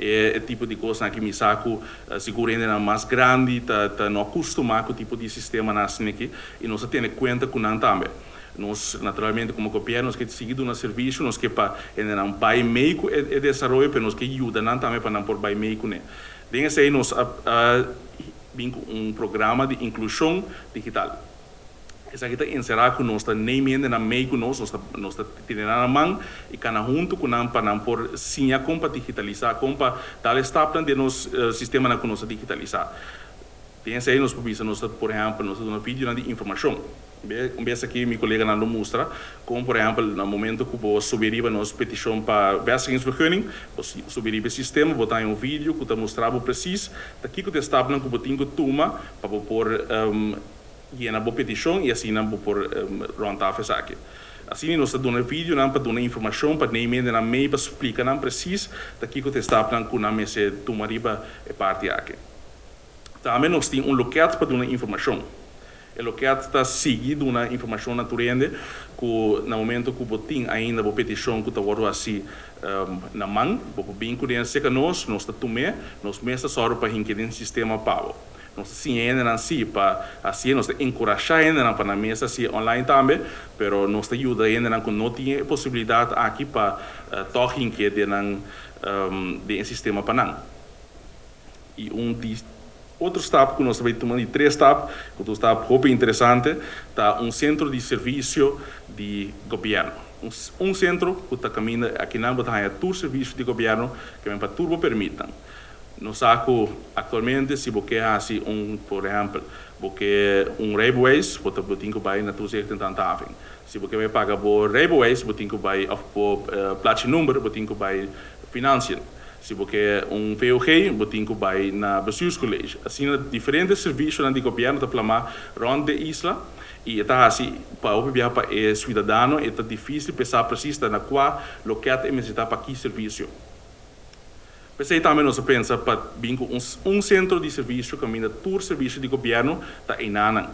é tipo de coisa que me saco seguro ainda mais grande, tá não acostumado com o tipo de sistema assim aqui, e nós temos conta com não também. Nós, naturalmente, como governo, nós que seguido no serviço, nós que para ainda não vai meio e desenvolver, mas nós que ajuda não também para não por vai meio né. Dengue aí nós programa de inclusão digital. Essa aqui está encerrado com nós, nem mesmo na meio com nós está tendo na mão e cada junto com nós para não por sim a compra digitalizar, compra tal está de nosso sistema na conosco digitalizar. Pensa aí nós por exemplo, nós temos um vídeo de informação. Começa aqui, meu colega não mostra, como por exemplo, no momento que você subir a nossa petição para vestigingsvergunning, você subir o sistema, botar um vídeo que mostrar preciso, daqui que você está falando que você tem que tomar para pôr a boa petição e assim não por ronda a aqui. Assim nós estamos dando vídeo para dar informação para nem mesmo na meio para explicar não preciso daqui que você está falando que não se toma riba é parte aqui. Também nós temos local para dar informação. O local está seguindo uma informação naturalmente que no momento que você tem ainda a petição que está agora assim na mão, você bem conhece que nós está tomando, nós mesmo só para que o sistema pago. Nós sim ainda não se para assim nós encorajar ainda para na mesa assim online também, pero nós ajuda ainda não tem possibilidade aqui para tocar que de sistema para não. E outro step que nós estamos tomando, três steps, outro step roupa interessante, tá centro de serviço de governo. Centro que está caminhando aqui na Batalha, todo serviço de governo que para turbo permitam. No saco atualmente se você assim por exemplo, porque railways, você tem que vai na tua tentando se você vai pagar por railways, você tem que vai por placa número, você tem que vai financiar. Se você VOG, você tem que vai na bestuurscollege. Assim, diferentes serviços do governo para plamar rond de isla e está assim para o para o cidadão é difícil pensar preciso na qual local é necessário para que serviço. Pensei também nós pensa para vir com centro de serviço que ainda todo serviço de governo está em Anang.